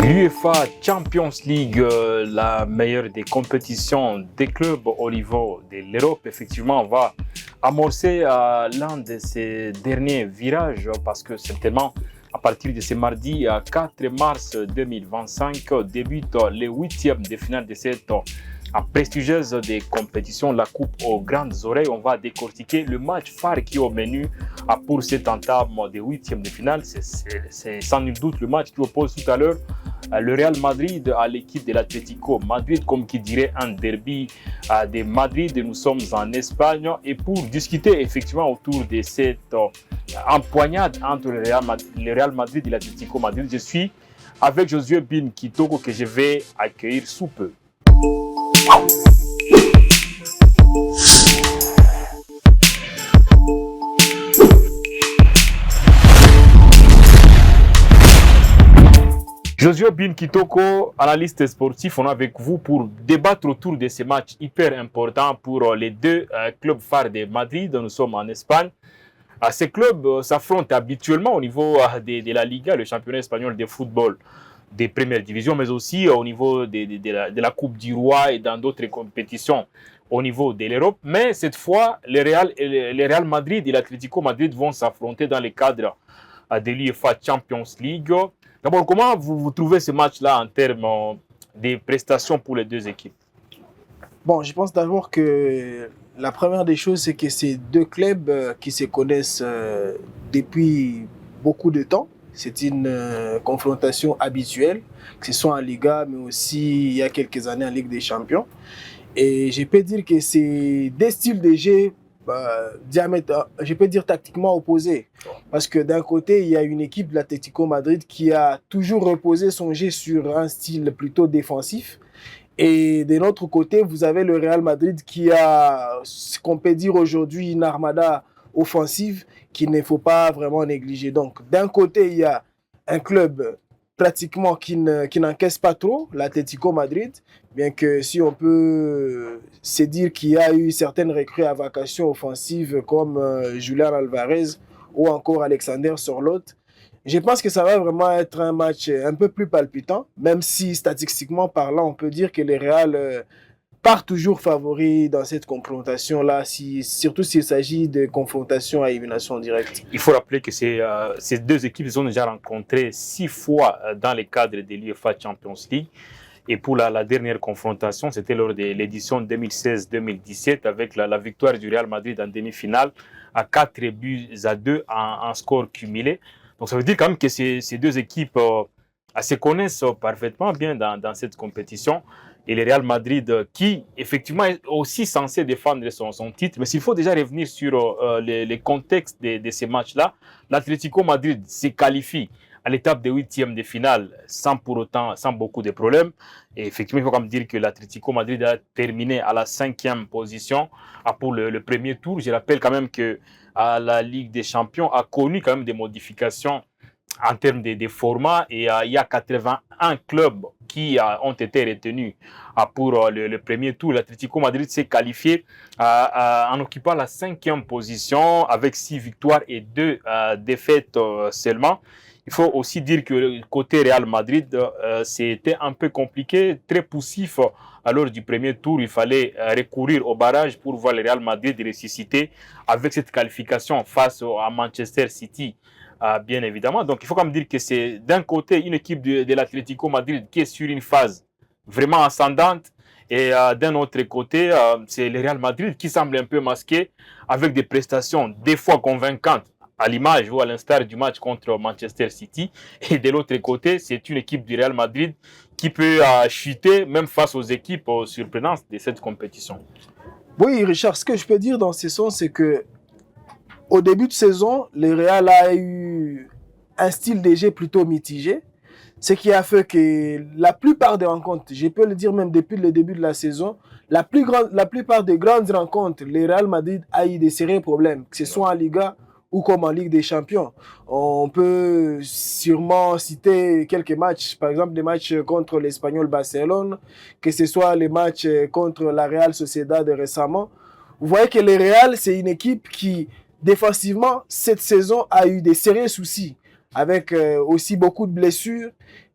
L'UEFA Champions League, la meilleure des compétitions des clubs au niveau de l'Europe, effectivement, va amorcer l'un de ces derniers virages parce que certainement, à partir de ce mardi 4 mars 2025, débute les huitièmes de finale de cette prestigieuse des compétitions, la Coupe aux grandes oreilles. On va décortiquer le match phare qui est au menu pour cette entame des huitièmes de finale. C'est sans nul doute le match qui oppose tout à l'heure le Real Madrid à l'équipe de l'Atlético Madrid, comme qui dirait un derby de Madrid. Nous sommes en Espagne et pour discuter effectivement autour de cette empoignade entre le Real Madrid et l'Atlético Madrid, je suis avec Josué Bin Kitoko que je vais accueillir sous peu. Josué Bin Kitoko, analyste sportif, on est avec vous pour débattre autour de ces matchs hyper importants pour les deux clubs phares de Madrid. Nous sommes en Espagne. Ces clubs s'affrontent habituellement au niveau de la Liga, le championnat espagnol de football des premières divisions, mais aussi au niveau de la Coupe du Roi et dans d'autres compétitions au niveau de l'Europe. Mais cette fois, le Real Madrid et l'Atlético Madrid vont s'affronter dans le cadre de l'UEFA Champions League. D'abord, comment vous trouvez ce match-là en termes de prestations pour les deux équipes? Bon, je pense d'abord que la première des choses, c'est que c'est deux clubs qui se connaissent depuis beaucoup de temps. C'est une confrontation habituelle, que ce soit en Liga, mais aussi il y a quelques années en Ligue des Champions. Et je peux dire que c'est deux styles de jeu je peux dire tactiquement opposés. Parce que d'un côté, il y a une équipe de l'Atlético Madrid qui a toujours reposé son jeu sur un style plutôt défensif. Et de l'autre côté, vous avez le Real Madrid qui a, ce qu'on peut dire aujourd'hui, une armada offensive qu'il ne faut pas vraiment négliger. Donc, d'un côté, il y a un club pratiquement qui n'encaisse pas trop, l'Atlético Madrid, bien que si on peut se dire qu'il y a eu certaines recrues à vocation offensive comme Julián Alvarez ou encore Alexander Sørloth. Je pense que ça va vraiment être un match un peu plus palpitant, même si statistiquement parlant, on peut dire que les Real part toujours favori dans cette confrontation-là, surtout s'il s'agit de confrontation à élimination directe. Il faut rappeler que ces deux équipes se sont déjà rencontrées 6 fois dans le cadre de l'UEFA Champions League. Et pour la dernière confrontation, c'était lors de l'édition 2016-2017 avec la victoire du Real Madrid en demi-finale à 4-2 en score cumulé. Donc ça veut dire quand même que ces deux équipes se connaissent parfaitement bien dans cette compétition. Et le Real Madrid qui effectivement est aussi censé défendre son titre. Mais s'il faut déjà revenir sur les contextes de ces matchs-là, l'Atlético Madrid se qualifie à l'étape des huitièmes de finale sans beaucoup de problèmes. Et effectivement, il faut quand même dire que l'Atlético Madrid a terminé à la 5e position pour le premier tour. Je rappelle quand même que la Ligue des Champions a connu quand même des modifications en termes de format et il y a 81 clubs qui ont été retenus pour le premier tour. L'Atlético Madrid s'est qualifié en occupant la 5e position avec 6 victoires et 2 défaites seulement. Il faut aussi dire que le côté Real Madrid, c'était un peu compliqué, très poussif. Lors du premier tour, il fallait recourir au barrage pour voir le Real Madrid ressusciter avec cette qualification face à Manchester City. Bien évidemment. Donc, il faut quand même dire que c'est d'un côté une équipe de l'Atlético Madrid qui est sur une phase vraiment ascendante et d'un autre côté, c'est le Real Madrid qui semble un peu masqué avec des prestations des fois convaincantes à l'image ou à l'instar du match contre Manchester City. Et de l'autre côté, c'est une équipe du Real Madrid qui peut chuter même face aux équipes surprenantes de cette compétition. Oui, Richard, ce que je peux dire dans ce sens, c'est que au début de saison, le Real a eu un style de jeu plutôt mitigé, ce qui a fait que la plupart des rencontres, je peux le dire même depuis le début de la saison, la plupart des grandes rencontres, le Real Madrid a eu des sérieux problèmes, que ce soit en Liga ou comme en Ligue des Champions. On peut sûrement citer quelques matchs, par exemple des matchs contre l'Espagnol Barcelone, que ce soit les matchs contre la Real Sociedad récemment. Vous voyez que le Real, c'est une équipe qui, défensivement, cette saison a eu des sérieux soucis, avec aussi beaucoup de blessures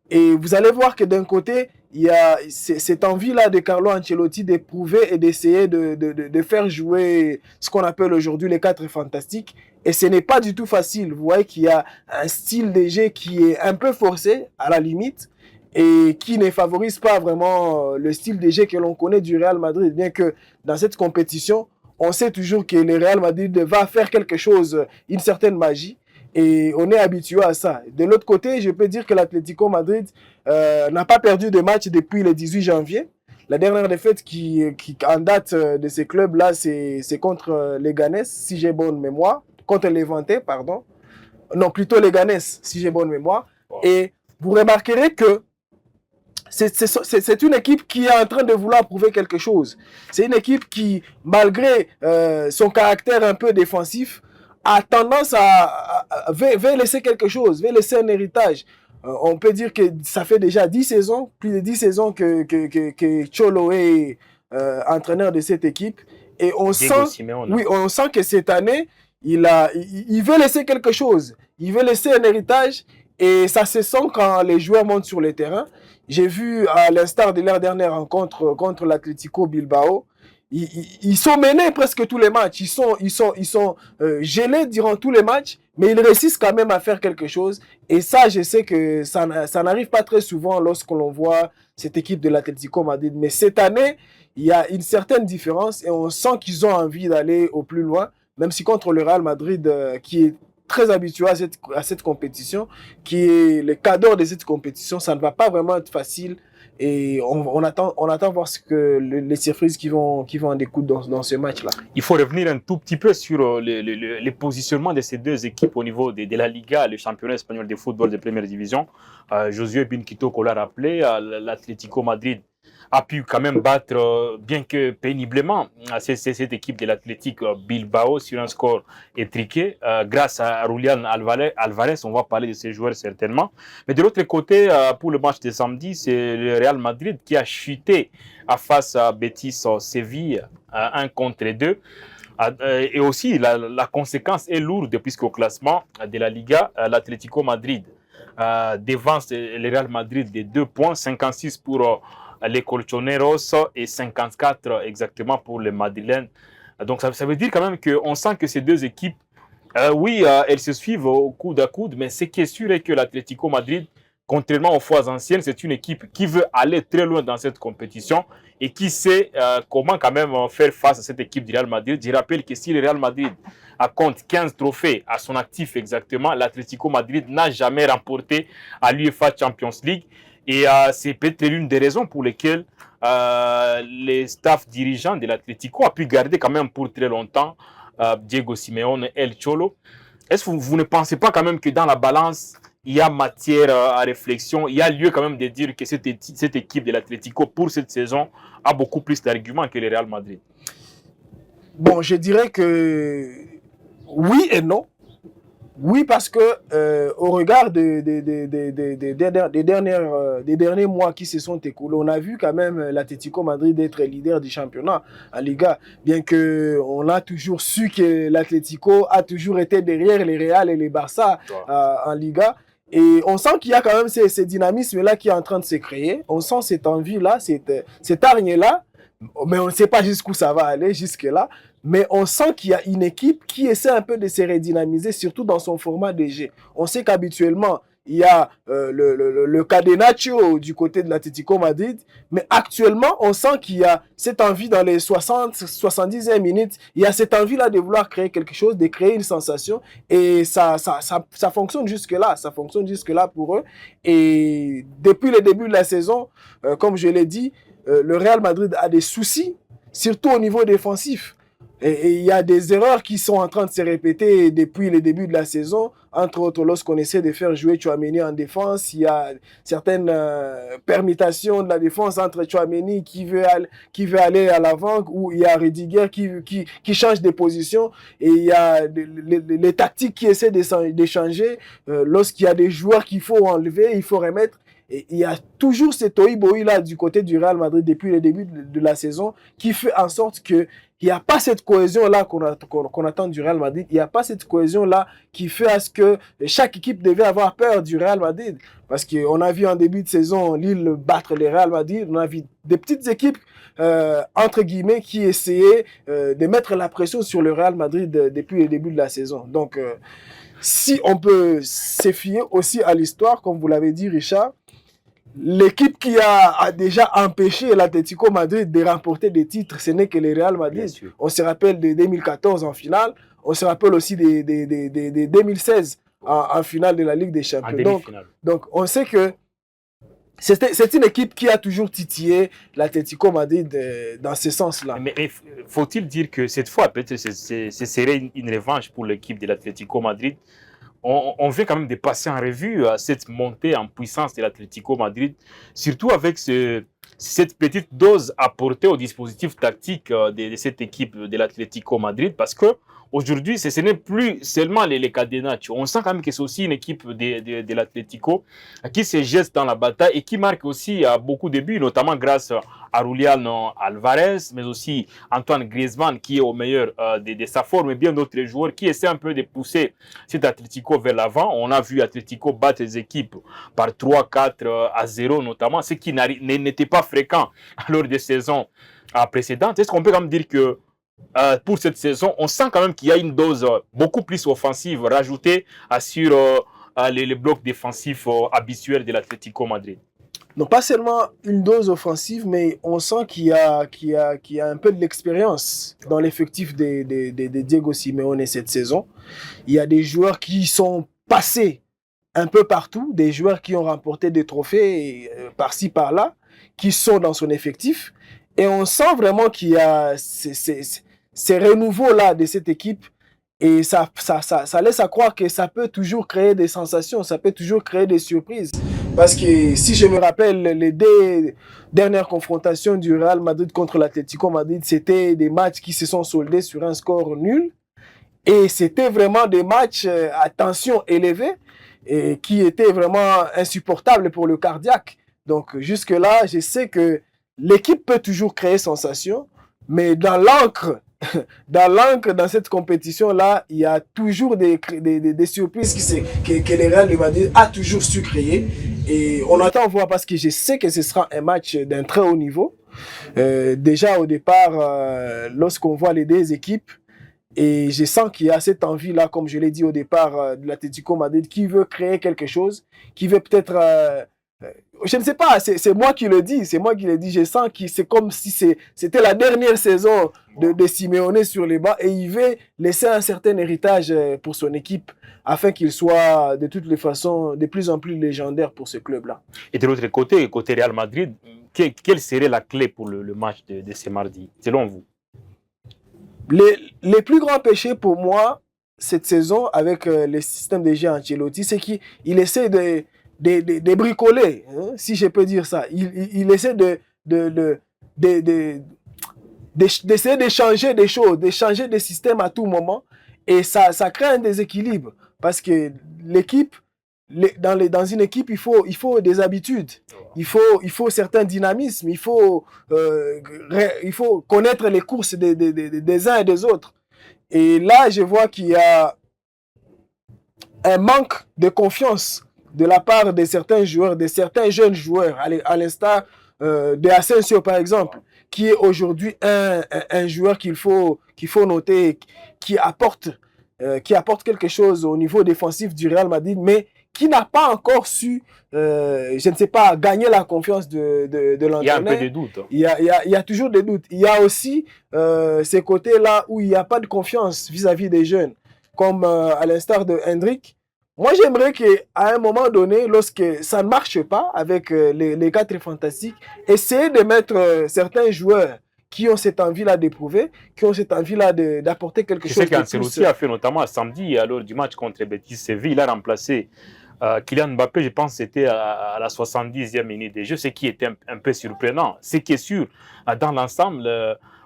Et vous allez voir que d'un côté, il y a cette envie-là de Carlo Ancelotti d'éprouver et d'essayer de faire jouer ce qu'on appelle aujourd'hui les quatre fantastiques. Et ce n'est pas du tout facile. Vous voyez qu'il y a un style de jeu qui est un peu forcé, à la limite, et qui ne favorise pas vraiment le style de jeu que l'on connaît du Real Madrid. Bien que dans cette compétition, on sait toujours que le Real Madrid va faire quelque chose, une certaine magie. Et on est habitué à ça. De l'autre côté, je peux dire que l'Atlético Madrid n'a pas perdu de match depuis le 18 janvier. La dernière défaite qui en date de ces clubs-là, c'est contre les Ganes, si j'ai bonne mémoire. Contre les Levantais, pardon. Non, plutôt les Ganes, si j'ai bonne mémoire. Wow. Et vous remarquerez que c'est une équipe qui est en train de vouloir prouver quelque chose. C'est une équipe qui, malgré son caractère un peu défensif, a tendance veut laisser quelque chose, veut laisser un héritage. On peut dire que ça fait déjà 10 saisons, plus de 10 saisons que Cholo est entraîneur de cette équipe. Et on sent que cette année, il veut laisser quelque chose. Il veut laisser un héritage. Et ça se sent quand les joueurs montent sur le terrain. J'ai vu, à l'instar de leur dernière rencontre contre l'Atlético Bilbao, ils sont menés presque tous les matchs. Ils sont gênés durant tous les matchs, mais ils réussissent quand même à faire quelque chose. Et ça, je sais que ça n'arrive pas très souvent lorsque l'on voit cette équipe de l'Atlético Madrid. Mais cette année, il y a une certaine différence et on sent qu'ils ont envie d'aller au plus loin, même si contre le Real Madrid, qui est très habitué à cette compétition, qui est le cadeau de cette compétition, ça ne va pas vraiment être facile. Et on attend voir ce que les surprises qui vont en découdre dans ce match-là. Il faut revenir un tout petit peu sur les positionnements de ces deux équipes au niveau de la Liga, le championnat espagnol de football de première division. Josué Bin-Quito l'a rappelé, l'Atlético Madrid a pu quand même battre, bien que péniblement, cette équipe de l'Athletic Bilbao sur un score étriqué, grâce à Julián Alvarez. On va parler de ces joueurs certainement. Mais de l'autre côté, pour le match de samedi, c'est le Real Madrid qui a chuté face à Betis Séville, 1 contre 2. Et aussi, la conséquence est lourde, puisqu'au classement de la Liga, l'Atlético Madrid devance le Real Madrid de 2 points, 56 pour les Colchoneros et 54 exactement pour les Madrilènes. Donc ça veut dire quand même qu'on sent que ces deux équipes, elles se suivent au coude à coude, mais ce qui est sûr est que l'Atlético Madrid, contrairement aux fois anciennes, c'est une équipe qui veut aller très loin dans cette compétition et qui sait comment quand même faire face à cette équipe du Real Madrid. Je rappelle que si le Real Madrid compte 15 trophées à son actif exactement, l'Atlético Madrid n'a jamais remporté à l'UEFA Champions League. Et c'est peut-être l'une des raisons pour lesquelles les staffs dirigeants de l'Atlético a pu garder quand même pour très longtemps Diego Simeone et El Cholo. Est-ce que vous ne pensez pas quand même que dans la balance, il y a matière à réflexion, il y a lieu quand même de dire que cette équipe de l'Atlético pour cette saison a beaucoup plus d'arguments que le Real Madrid? Bon, je dirais que oui et non. Oui, parce que au regard des derniers mois qui se sont écoulés, on a vu quand même l'Atlético Madrid être leader du championnat en Liga. Bien qu'on a toujours su que l'Atlético a toujours été derrière les Real et les Barça en Liga. Et on sent qu'il y a quand même ce dynamisme-là qui est en train de se créer. On sent cette envie-là, cette hargne-là. Mais on ne sait pas jusqu'où ça va aller, jusque-là. Mais on sent qu'il y a une équipe qui essaie un peu de se redynamiser, surtout dans son format de jeu. On sait qu'habituellement, il y a le Cadenaccio du côté de l'Atlético Madrid. Mais actuellement, on sent qu'il y a cette envie dans les 70e minutes. Il y a cette envie-là de vouloir créer quelque chose, de créer une sensation. Et ça fonctionne jusque-là. Ça fonctionne jusque-là pour eux. Et depuis le début de la saison, comme je l'ai dit, le Real Madrid a des soucis, surtout au niveau défensif. Et il y a des erreurs qui sont en train de se répéter depuis le début de la saison. Entre autres, lorsqu'on essaie de faire jouer Tchouaméni en défense, il y a certaines permutations de la défense entre Tchouaméni qui veut aller à l'avant, ou il y a Rudiger qui change de position. Et il y a les tactiques qui essaient d'échanger. Lorsqu'il y a des joueurs qu'il faut enlever, il faut remettre. Et il y a toujours cet tohu-bohu là du côté du Real Madrid depuis le début de la saison qui fait en sorte que il n'y a pas cette cohésion-là qu'on attend du Real Madrid. Il n'y a pas cette cohésion-là qui fait à ce que chaque équipe devait avoir peur du Real Madrid. Parce qu'on a vu en début de saison Lille battre le Real Madrid. On a vu des petites équipes, entre guillemets, qui essayaient de mettre la pression sur le Real Madrid depuis le début de la saison. Donc, si on peut se fier aussi à l'histoire, comme vous l'avez dit, Richard, l'équipe qui a déjà empêché l'Atlético Madrid de remporter des titres, ce n'est que le Real Madrid. On se rappelle de 2014 en finale, on se rappelle aussi de 2016 en finale de la Ligue des Champions. Donc on sait que c'est une équipe qui a toujours titillé l'Atlético Madrid dans ce sens-là. Mais faut-il dire que cette fois, peut-être ce serait une revanche pour l'équipe de l'Atlético Madrid? On vient quand même de passer en revue cette montée en puissance de l'Atlético Madrid, surtout avec cette petite dose apportée au dispositif tactique de cette équipe de l'Atlético Madrid, parce que aujourd'hui, ce n'est plus seulement les cadenacho. On sent quand même que c'est aussi une équipe de l'Atlético qui se geste dans la bataille et qui marque aussi beaucoup de buts, notamment grâce à Julián Alvarez, mais aussi Antoine Griezmann qui est au meilleur de sa forme, et bien d'autres joueurs qui essaient un peu de pousser cet Atlético vers l'avant. On a vu Atlético battre les équipes par 3-4-0 notamment, ce qui n'était pas fréquent lors des saisons précédentes. Est-ce qu'on peut quand même dire que pour cette saison, on sent quand même qu'il y a une dose beaucoup plus offensive rajoutée sur les blocs défensifs habituels de l'Atlético Madrid? Non, pas seulement une dose offensive, mais on sent qu'il y a un peu de l'expérience dans l'effectif de Diego Simeone cette saison. Il y a des joueurs qui sont passés un peu partout, des joueurs qui ont remporté des trophées par-ci, par-là, qui sont dans son effectif. Et on sent vraiment qu'il y a ces renouveaux-là de cette équipe. Et ça laisse à croire que ça peut toujours créer des sensations, ça peut toujours créer des surprises. Parce que si je me rappelle, les deux dernières confrontations du Real Madrid contre l'Atlético Madrid, c'était des matchs qui se sont soldés sur un score nul. Et c'était vraiment des matchs à tension élevée et qui étaient vraiment insupportables pour le cardiaque. Donc jusque-là, je sais que l'équipe peut toujours créer sensation, mais dans l'encre, dans cette compétition-là, il y a toujours des surprises que le Real Madrid a toujours su créer. Et on attend voir parce que je sais que ce sera un match d'un très haut niveau. Déjà au départ, lorsqu'on voit les deux équipes, et je sens qu'il y a cette envie-là, comme je l'ai dit au départ, de l'Atlético Madrid, qui veut créer quelque chose, qui veut peut-être... je ne sais pas, c'est moi qui le dis, je sens que c'est comme si c'était la dernière saison de Simeone sur les bancs et il veut laisser un certain héritage pour son équipe afin qu'il soit de toutes les façons de plus en plus légendaire pour ce club-là. Et de l'autre côté Real Madrid, quelle serait la clé pour le match de ce mardi, selon vous? Les plus grands péchés pour moi cette saison avec le système de jeu Ancelotti, c'est qu'il essaie de bricoler, hein, si je peux dire ça. Il essaie d'essayer de changer des choses, de changer des systèmes à tout moment. Et ça crée un déséquilibre. Parce que l'équipe, dans une équipe, il faut des habitudes. Il faut certains dynamismes. Il faut connaître les courses des uns et des autres. Et là, je vois qu'il y a un manque de confiance de la part de certains joueurs, de certains jeunes joueurs, à l'instar de Asensio par exemple, qui est aujourd'hui un joueur qu'il faut noter, qui apporte quelque chose au niveau défensif du Real Madrid, mais qui n'a pas encore su, je ne sais pas, gagner la confiance de l'entraîneur. Il y a un peu de doute. Il y a toujours des doutes. Il y a aussi ces côtés-là où il n'y a pas de confiance vis-à-vis des jeunes, comme à l'instar de Hendrick. Moi, j'aimerais qu'à un moment donné, lorsque ça ne marche pas avec les quatre fantastiques, essayer de mettre certains joueurs qui ont cette envie-là d'éprouver, qui ont cette envie-là d'apporter quelque chose. C'est ce qu'Ancelotti a fait notamment samedi, lors du match contre Betis Séville. Il a remplacé Kylian Mbappé, je pense que c'était à la 70e minute de jeu, ce qui était un peu surprenant. Ce qui est sûr, dans l'ensemble,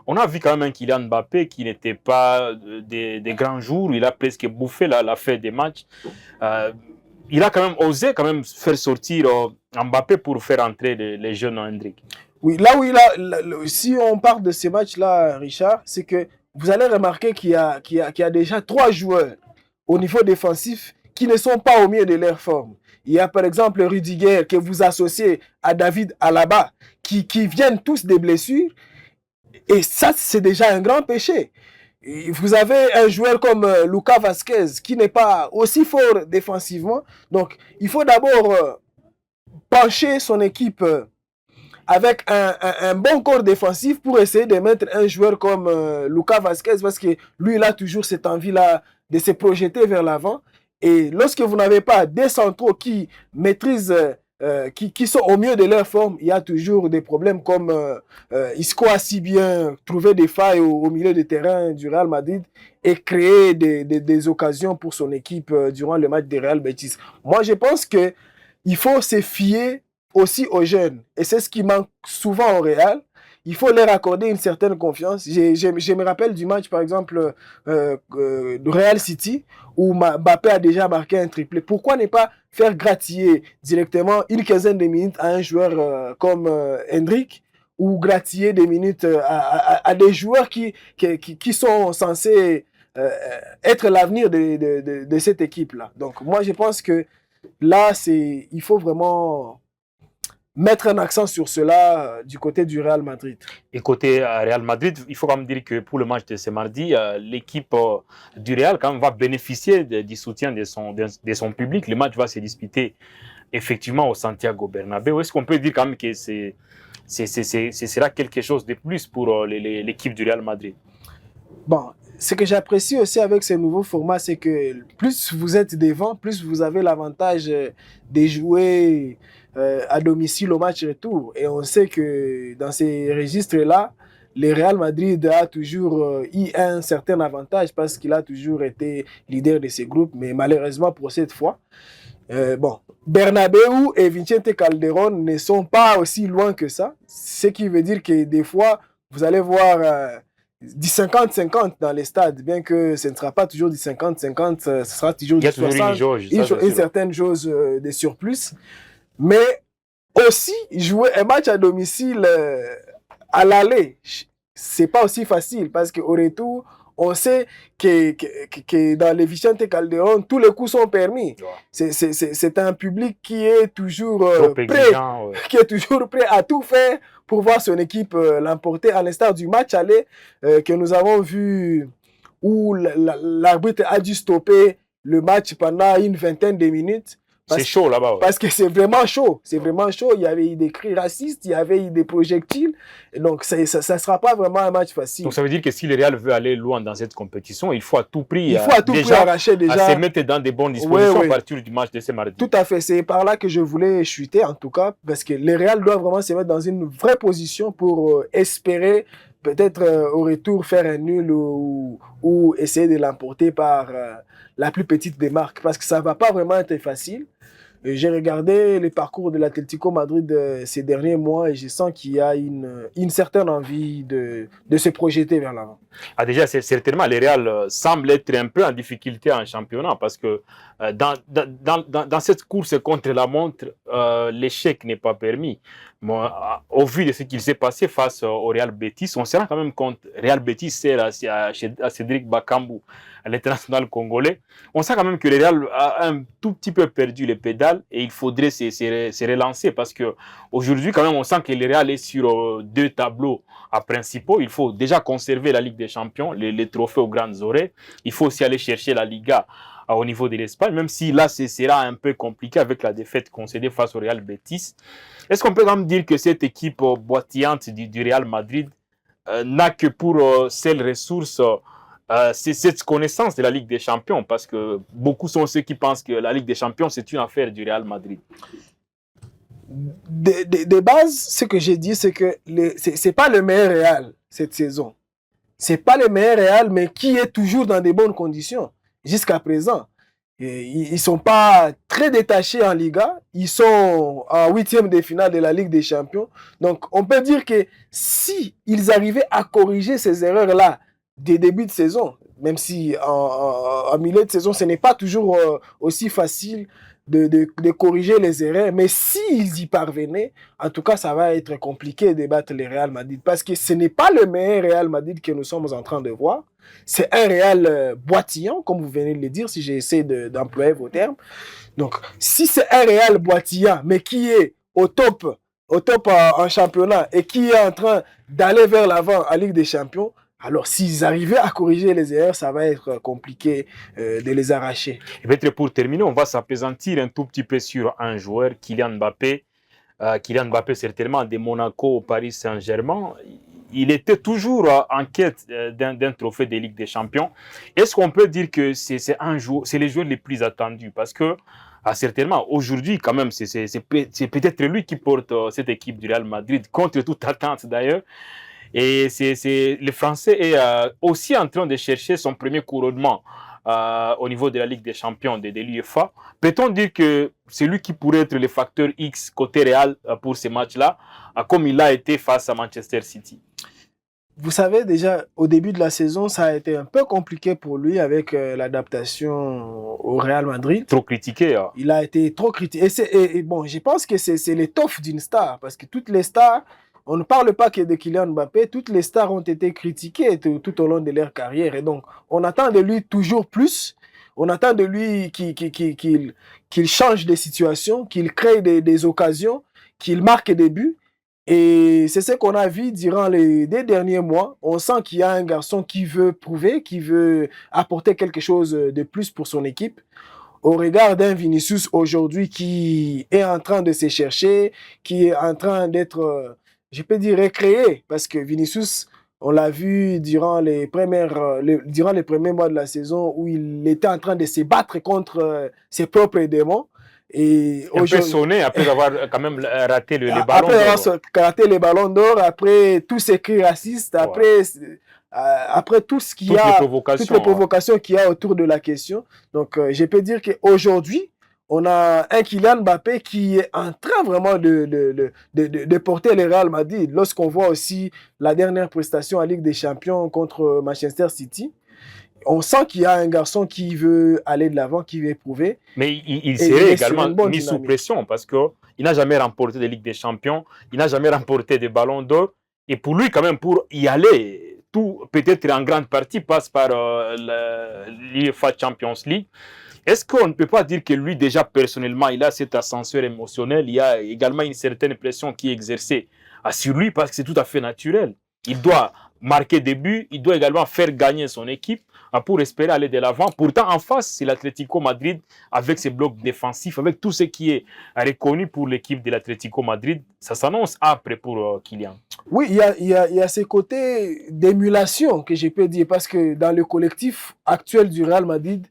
on a vu quand même un Kylian Mbappé qui n'était pas des grands jours. Il a presque bouffé la fin des matchs. Il a quand même osé faire sortir Mbappé pour faire entrer les jeunes Hendrick. Oui, là où si on parle de ces matchs-là, Richard, c'est que vous allez remarquer qu'il y a déjà 3 joueurs au niveau défensif qui ne sont pas au mieux de leur forme. Il y a par exemple Rudiger que vous associez à David Alaba qui viennent tous des blessures et ça c'est déjà un grand péché. Et vous avez un joueur comme Lucas Vasquez qui n'est pas aussi fort défensivement. Donc il faut d'abord pencher son équipe avec un bon corps défensif pour essayer de mettre un joueur comme Lucas Vasquez parce que lui, il a toujours cette envie-là de se projeter vers l'avant. Et lorsque vous n'avez pas des centraux qui maîtrisent, qui sont au mieux de leur forme, il y a toujours des problèmes comme Isco a si bien trouvé des failles au milieu de terrain du Real Madrid et créé des occasions pour son équipe durant le match de Real Betis. Moi, je pense que il faut se fier aussi aux jeunes. Et c'est ce qui manque souvent au Real. Il faut leur accorder une certaine confiance. Je me rappelle du match, par exemple, de Real City, où Mbappé a déjà marqué un triplé. Pourquoi ne pas faire gratiller directement une quinzaine de minutes à un joueur comme Hendrick ou gratiller des minutes à des joueurs qui sont censés être l'avenir de cette équipe-là. Donc, moi, je pense que là, il faut vraiment mettre un accent sur cela du côté du Real Madrid. Et côté Real Madrid, il faut quand même dire que pour le match de ce mardi, l'équipe du Real quand même va bénéficier du soutien de son public. Le match va se disputer effectivement au Santiago Bernabéu. Est-ce qu'on peut dire quand même que ce sera quelque chose de plus pour l'équipe du Real Madrid? Bon, ce que j'apprécie aussi avec ce nouveau format, c'est que plus vous êtes devant, plus vous avez l'avantage de jouer à domicile au match retour. Et on sait que dans ces registres-là, le Real Madrid a toujours eu un certain avantage parce qu'il a toujours été leader de ses groupes. Mais malheureusement pour cette fois, Bernabéu et Vicente Calderón ne sont pas aussi loin que ça. Ce qui veut dire que des fois, vous allez voir du 50-50 dans les stades, bien que ce ne sera pas toujours du 50-50, ce sera toujours du 60, une certaine chose de surplus. Mais aussi, jouer un match à domicile à l'aller, c'est pas aussi facile parce qu'au retour, on sait que dans les Vicente Calderón, tous les coups sont permis. Ouais. C'est un public qui est toujours qui est toujours prêt à tout faire pour voir son équipe l'emporter, à l'instar du match aller que nous avons vu où l'arbitre a dû stopper le match pendant une vingtaine de minutes. C'est chaud là-bas. Ouais. Parce que c'est vraiment chaud. C'est vraiment chaud. Il y avait eu des cris racistes, il y avait eu des projectiles. Et donc, ça ne sera pas vraiment un match facile. Donc, ça veut dire que si le Real veut aller loin dans cette compétition, il faut à tout prix, arracher déjà à se mettre dans des bonnes dispositions à partir du match de ce mardi. Tout à fait. C'est par là que je voulais chuter, en tout cas, parce que le Real doit vraiment se mettre dans une vraie position pour espérer peut-être au retour faire un nul ou essayer de l'emporter par la plus petite des marques. Parce que ça ne va pas vraiment être facile. J'ai regardé les parcours de l'Atlético Madrid ces derniers mois et je sens qu'il y a une certaine envie de se projeter vers l'avant. Ah, déjà, certainement, le Real semble être un peu en difficulté en championnat parce que dans cette course contre la montre, l'échec n'est pas permis. Moi, au vu de ce qu'il s'est passé face au Real Betis, on se rend quand même compte, Real Betis sert à Cédric Bakambu, à l'international congolais, on sent quand même que le Real a un tout petit peu perdu les pédales et il faudrait se relancer parce qu'aujourd'hui, quand même, on sent que le Real est sur 2 tableaux principaux. Il faut déjà conserver la Ligue des Champions, les trophées aux grandes oreilles. Il faut aussi aller chercher la Liga au niveau de l'Espagne, même si là, ce sera un peu compliqué avec la défaite concédée face au Real Betis. Est-ce qu'on peut quand même dire que cette équipe boitillante du Real Madrid n'a que pour seule ressource c'est cette connaissance de la Ligue des Champions? Parce que beaucoup sont ceux qui pensent que la Ligue des Champions, c'est une affaire du Real Madrid. De base, ce que j'ai dit, c'est que c'est pas le meilleur Real cette saison. C'est pas le meilleur Real, mais qui est toujours dans de bonnes conditions jusqu'à présent. Et ils sont pas très détachés en Liga. Ils sont en 8e de finale de la Ligue des Champions. Donc, on peut dire que si ils arrivaient à corriger ces erreurs-là des débuts de saison, même si en milieu de saison, ce n'est pas toujours aussi facile de corriger les erreurs. Mais s'ils y parvenaient, en tout cas, ça va être compliqué de battre le Real Madrid. Parce que ce n'est pas le meilleur Real Madrid que nous sommes en train de voir. C'est un Real boitillant, comme vous venez de le dire, si j'essaie d'employer vos termes. Donc, si c'est un Real boitillant, mais qui est au top en championnat et qui est en train d'aller vers l'avant en Ligue des Champions, alors s'ils arrivaient à corriger les erreurs, ça va être compliqué de les arracher. Et peut-être pour terminer, on va s'apaisantir un tout petit peu sur un joueur, Kylian Mbappé. Kylian Mbappé, certainement, de Monaco au Paris Saint-Germain. Il était toujours en quête d'un trophée de Ligue des Champions. Est-ce qu'on peut dire que c'est les joueurs les plus attendus? Parce que, certainement, aujourd'hui, quand même, c'est peut-être lui qui porte cette équipe du Real Madrid, contre toute attente d'ailleurs. Et le Français est aussi en train de chercher son premier couronnement au niveau de la Ligue des Champions de l'UEFA. Peut-on dire que c'est lui qui pourrait être le facteur X côté Real pour ces matchs-là, comme il a été face à Manchester City? Vous savez, déjà, au début de la saison, ça a été un peu compliqué pour lui avec l'adaptation au Real Madrid. Trop critiqué. Hein. Il a été trop critiqué. Et bon, je pense que c'est l'étoffe d'une star, parce que toutes les stars, on ne parle pas que de Kylian Mbappé, toutes les stars ont été critiquées tout au long de leur carrière. Et donc, on attend de lui toujours plus. On attend de lui qu'il change de situation, qu'il crée des occasions, qu'il marque des buts. Et c'est ce qu'on a vu durant les derniers mois. On sent qu'il y a un garçon qui veut prouver, qui veut apporter quelque chose de plus pour son équipe. Au regard d'un Vinicius aujourd'hui qui est en train de se chercher, qui est en train d'être, je peux dire, recréé. Parce que Vinicius, on l'a vu durant les premiers mois de la saison où il était en train de se battre contre ses propres démons. Et un peu sonné après avoir quand même raté les ballons d'or. Après avoir raté les ballons d'or, après tous ces cris racistes, après tout ce qu'il y a, toutes les provocations qu'il y a autour de la question. Donc, je peux dire qu'aujourd'hui, on a un Kylian Mbappé qui est en train vraiment de porter le Real Madrid. Lorsqu'on voit aussi la dernière prestation en Ligue des Champions contre Manchester City, on sent qu'il y a un garçon qui veut aller de l'avant, qui veut prouver. Mais il serait également mis sous pression parce qu'il n'a jamais remporté de Ligue des Champions, il n'a jamais remporté de Ballon d'Or. Et pour lui, quand même, pour y aller, tout peut-être en grande partie passe par l'UEFA Champions League. Est-ce qu'on ne peut pas dire que lui, déjà personnellement, il a cet ascenseur émotionnel, il y a également une certaine pression qui est exercée sur lui parce que c'est tout à fait naturel. Il doit marquer des buts, il doit également faire gagner son équipe pour espérer aller de l'avant. Pourtant, en face, c'est l'Atlético Madrid avec ses blocs défensifs, avec tout ce qui est reconnu pour l'équipe de l'Atlético Madrid. Ça s'annonce âpre pour Kylian. Oui, il y a ces côtés d'émulation que je peux dire, parce que dans le collectif actuel du Real Madrid,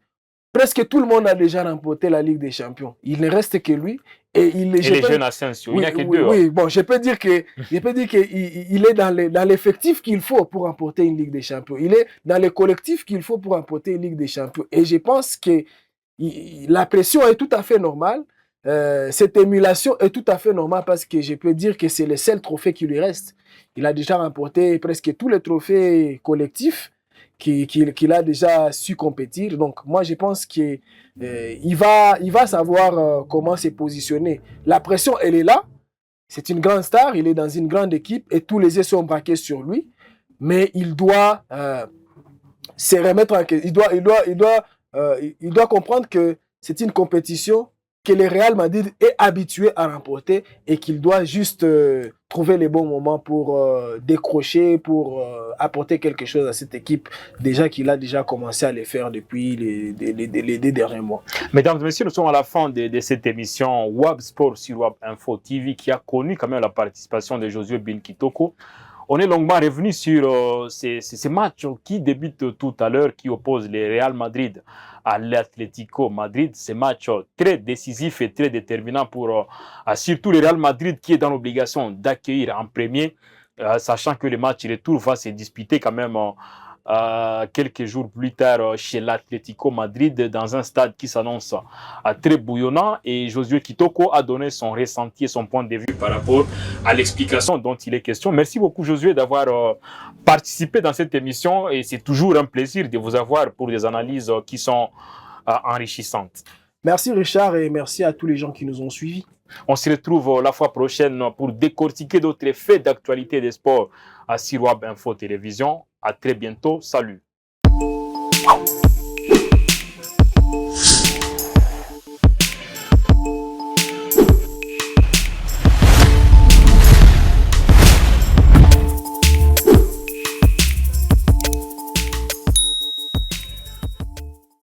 presque tout le monde a déjà remporté la Ligue des Champions. Il ne reste que lui. Et les jeunes Asensio, il n'y a que deux. Oui, bon, je peux dire qu'il est dans l'effectif qu'il faut pour remporter une Ligue des Champions. Il est dans le collectif qu'il faut pour remporter une Ligue des Champions. Et je pense que la pression est tout à fait normale. Cette émulation est tout à fait normale parce que je peux dire que c'est le seul trophée qui lui reste. Il a déjà remporté presque tous les trophées collectifs qu'il a déjà su compétir. Donc, moi, je pense qu'il va savoir comment se positionner. La pression, elle est là. C'est une grande star. Il est dans une grande équipe et tous les yeux sont braqués sur lui. Mais il doit se remettre en question. Il doit comprendre que c'est une compétition que le Real Madrid est habitué à remporter et qu'il doit juste trouver les bons moments pour décrocher, pour apporter quelque chose à cette équipe, déjà qu'il a déjà commencé à le faire depuis les derniers mois. Mesdames et messieurs, nous sommes à la fin de cette émission WAB Sport sur WAB Info TV qui a connu quand même la participation de Josué Bin Kitoko. On est longuement revenu sur ces matchs qui débutent tout à l'heure, qui opposent le Real Madrid à l'Atlético Madrid. Ces matchs très décisifs et très déterminants pour surtout le Real Madrid qui est dans l'obligation d'accueillir en premier, sachant que le match retour va se disputer quand même quelques jours plus tard chez l'Atlético Madrid dans un stade qui s'annonce très bouillonnant. Et Josué Kitoko a donné son ressenti et son point de vue par rapport à l'explication dont il est question. Merci beaucoup Josué d'avoir participé dans cette émission et c'est toujours un plaisir de vous avoir pour des analyses qui sont enrichissantes. Merci Richard et merci à tous les gens qui nous ont suivis. On se retrouve la fois prochaine pour décortiquer d'autres faits d'actualité des sports à Siroab Info Télévision. À très bientôt. Salut.